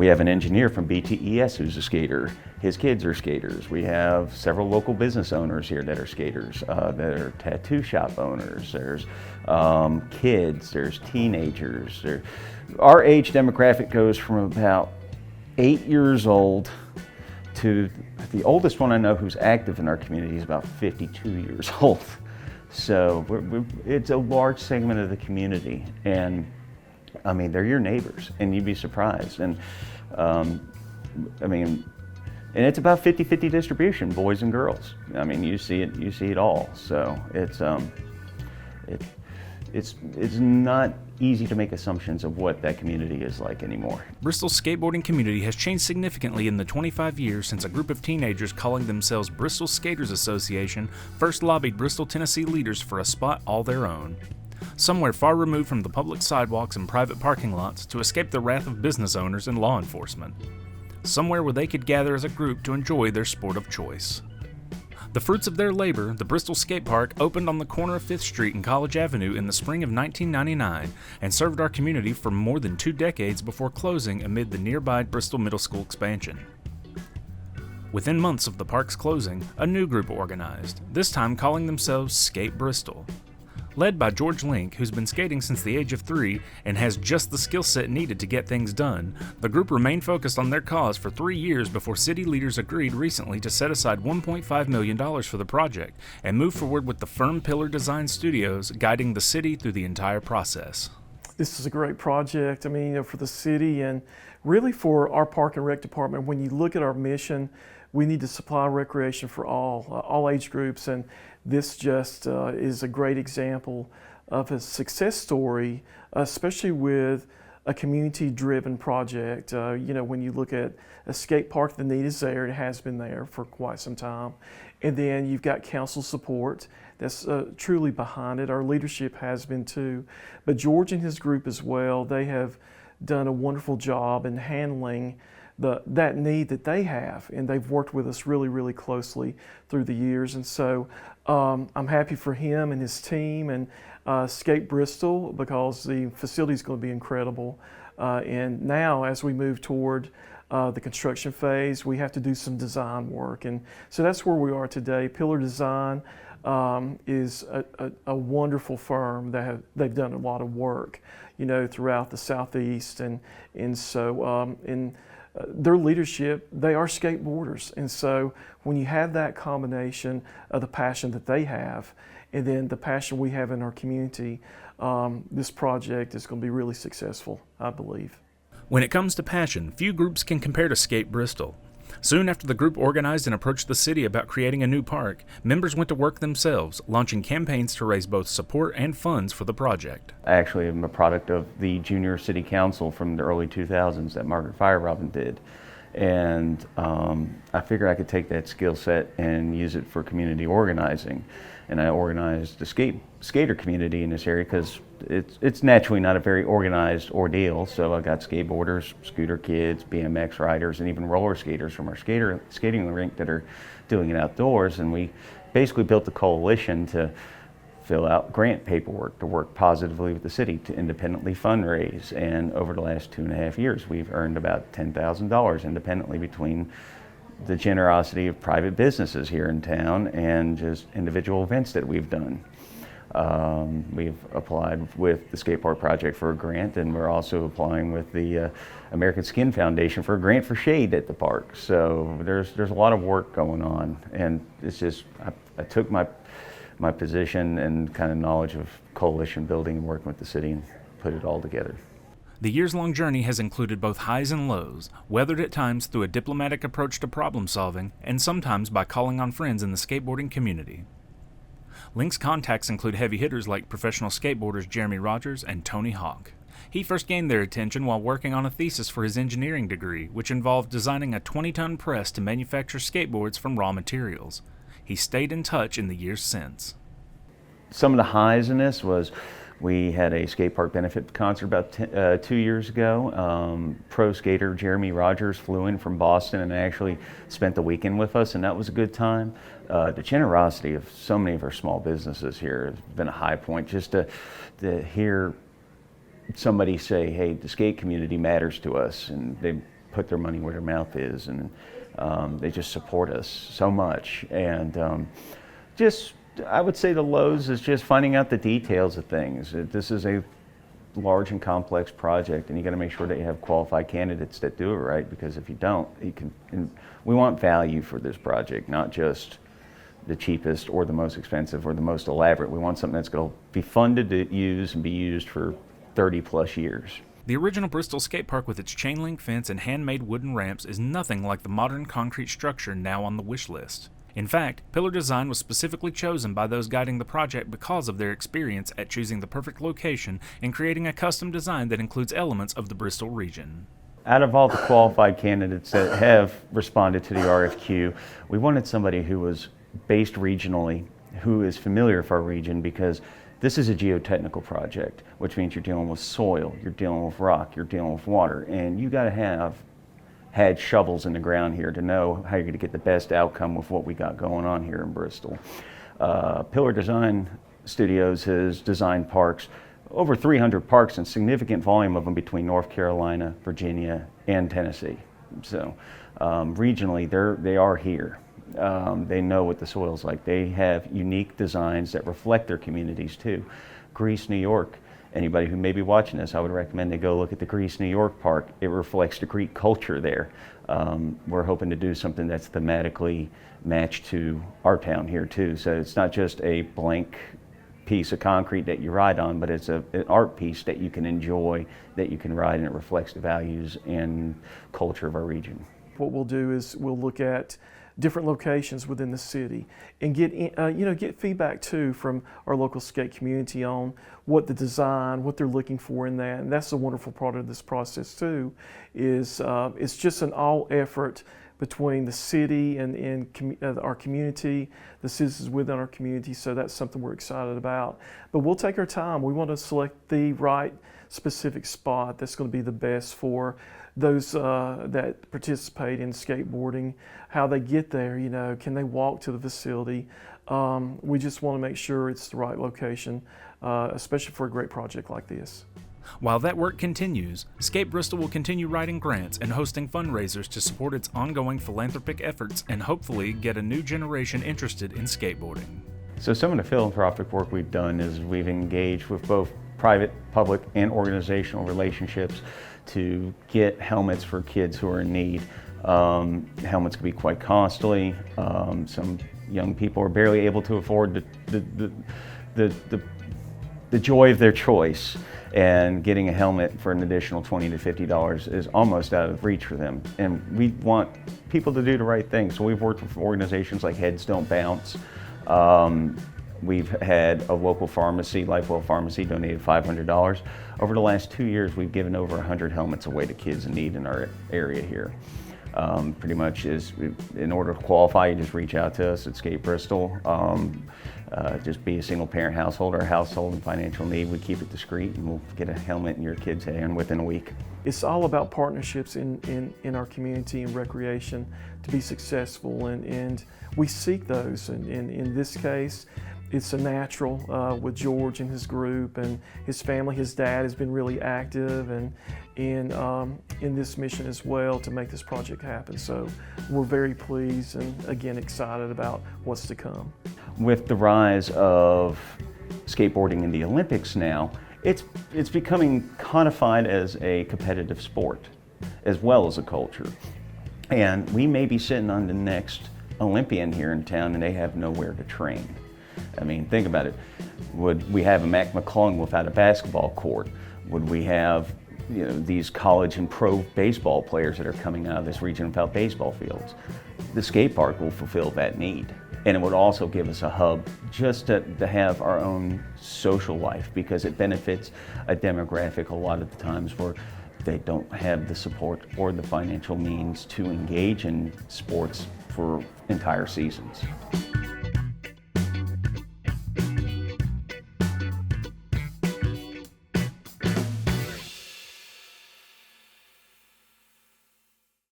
We have an engineer from BTES who's a skater. His kids are skaters. We have several local business owners here that are skaters, that are tattoo shop owners. There's kids, there's teenagers. Our age demographic goes from about 8 years old to the oldest one I know who's active in our community is about 52 years old. So it's a large segment of the community, and I mean, they're your neighbors, and you'd be surprised. And I mean, and it's about 50-50 distribution, boys and girls. I mean, you see it all. So it's not easy to make assumptions of what that community is like anymore. Bristol's skateboarding community has changed significantly in the 25 years since a group of teenagers calling themselves Bristol Skaters Association first lobbied Bristol, Tennessee leaders for a spot all their own. Somewhere far removed from the public sidewalks and private parking lots to escape the wrath of business owners and law enforcement. Somewhere where they could gather as a group to enjoy their sport of choice. The fruits of their labor, the Bristol Skate Park opened on the corner of 5th Street and College Avenue in the spring of 1999 and served our community for more than 2 decades before closing amid the nearby Bristol Middle School expansion. Within months of the park's closing, a new group organized, this time calling themselves Skate Bristol. Led by George Link, who's been skating since the age of 3 and has just the skill set needed to get things done, the group remained focused on their cause for 3 years before city leaders agreed recently to set aside $1.5 million for the project and move forward with the firm Pillar Design Studios guiding the city through the entire process. This is a great project, I mean, for the city and really for our Park and Rec department. When you look at our mission, we need to supply recreation for all age groups, and this just is a great example of a success story, especially with a community-driven project. You know, when you look at a skate park, the need is there. It has been there for quite some time. And then you've got council support that's truly behind it. Our leadership has been too. But George and his group as well, they have done a wonderful job in handling that need that they have, and they've worked with us really, really closely through the years. And so I'm happy for him and his team and Skate Bristol, because the facility is going to be incredible. And now as we move toward the construction phase, we have to do some design work. And so that's where we are today. Pillar Design is a wonderful firm that they've done a lot of work, you know, throughout the Southeast. And so their leadership, they are skateboarders. And so when you have that combination of the passion that they have and then the passion we have in our community, this project is going to be really successful, I believe. When it comes to passion, few groups can compare to Skate Bristol. Soon after the group organized and approached the city about creating a new park, members went to work themselves, launching campaigns to raise both support and funds for the project. I actually am a product of the junior city council from the early 2000s that Margaret Firerobin did. And I figured I could take that skill set and use it for community organizing. And I organized the skater community in this area because it's naturally not a very organized ordeal. So I got skateboarders, scooter kids, BMX riders, and even roller skaters from our skating rink that are doing it outdoors. And we basically built a coalition to fill out grant paperwork to work positively with the city to independently fundraise. And over the last 2.5 years, we've earned about $10,000 independently between the generosity of private businesses here in town and just individual events that we've done. We've applied with the Skate Park Project for a grant, and we're also applying with the American Skin Foundation for a grant for shade at the park. So there's a lot of work going on, and it's just, I took my position and kind of knowledge of coalition building and working with the city and put it all together. The years-long journey has included both highs and lows, weathered at times through a diplomatic approach to problem solving, and sometimes by calling on friends in the skateboarding community. Link's contacts include heavy hitters like professional skateboarders Jeremy Rogers and Tony Hawk. He first gained their attention while working on a thesis for his engineering degree, which involved designing a 20-ton press to manufacture skateboards from raw materials. He stayed in touch in the years since. Some of the highs in this was we had a skate park benefit concert about 2 years ago. Pro skater Jeremy Rogers flew in from Boston and actually spent the weekend with us, and that was a good time. The generosity of so many of our small businesses here has been a high point. Just to hear somebody say, hey, the skate community matters to us, and put their money where their mouth is, and they just support us so much. And I would say the lows is just finding out the details of things. This is a large and complex project, and you got to make sure that you have qualified candidates that do it right, because if you don't, we want value for this project, not just the cheapest or the most expensive or the most elaborate. We want something that's going to be funded to use and be used for 30 plus years. The original Bristol skate park with its chain link fence and handmade wooden ramps is nothing like the modern concrete structure now on the wish list. In fact, pillar design was specifically chosen by those guiding the project because of their experience at choosing the perfect location and creating a custom design that includes elements of the Bristol region. Out of all the qualified candidates that have responded to the RFQ, we wanted somebody who was based regionally, who is familiar with our region, because this is a geotechnical project, which means you're dealing with soil, you're dealing with rock, you're dealing with water, and you got to have had shovels in the ground here to know how you're going to get the best outcome with what we got going on here in Bristol. Pillar Design Studios has designed parks, over 300 parks, and significant volume of them between North Carolina, Virginia, and Tennessee. So regionally, they are here. They know what the soil's like. They have unique designs that reflect their communities too. Greece, New York. Anybody who may be watching this, I would recommend they go look at the Greece, New York park. It reflects the Greek culture there. We're hoping to do something that's thematically matched to our town here too. So it's not just a blank piece of concrete that you ride on, but it's an art piece that you can enjoy, that you can ride, and it reflects the values and culture of our region. What we'll do is we'll look at different locations within the city and get feedback too from our local skate community on what the design, what they're looking for in that. And that's the wonderful part of this process too, is it's just an all effort between the city and our community, the citizens within our community. So that's something we're excited about. But we'll take our time. We want to select the right specific spot that's going to be the best for those that participate in skateboarding, how they get there, can they walk to the facility? We just want to make sure it's the right location, especially for a great project like this. While that work continues, Skate Bristol will continue writing grants and hosting fundraisers to support its ongoing philanthropic efforts and hopefully get a new generation interested in skateboarding. So some of the philanthropic work we've done is we've engaged with both private, public, and organizational relationships to get helmets for kids who are in need. Helmets can be quite costly. Some young people are barely able to afford the joy of their choice, and getting a helmet for an additional $20 to $50 is almost out of reach for them. And we want people to do the right thing. So we've worked with organizations like Heads Don't Bounce. We've had a local pharmacy, Lifewell Pharmacy, donated $500. Over the last 2 years, we've given over 100 helmets away to kids in need in our area here. Pretty much in order to qualify, you just reach out to us at Skate Bristol. Just be a single parent household or household in financial need. We keep it discreet, and we'll get a helmet in your kid's hand within a week. It's all about partnerships in our community and recreation to be successful, and we seek those. And in this case, it's a natural with George and his group and his family. His dad has been really active and in this mission as well to make this project happen. So we're very pleased and again excited about what's to come. With the rise of skateboarding in the Olympics now, it's becoming codified as a competitive sport as well as a culture. And we may be sitting on the next Olympian here in town and they have nowhere to train. I mean, think about it. Would we have a Mac McClung without a basketball court? Would we have these college and pro baseball players that are coming out of this region without baseball fields? The skate park will fulfill that need. And it would also give us a hub just to have our own social life, because it benefits a demographic a lot of the times where they don't have the support or the financial means to engage in sports for entire seasons.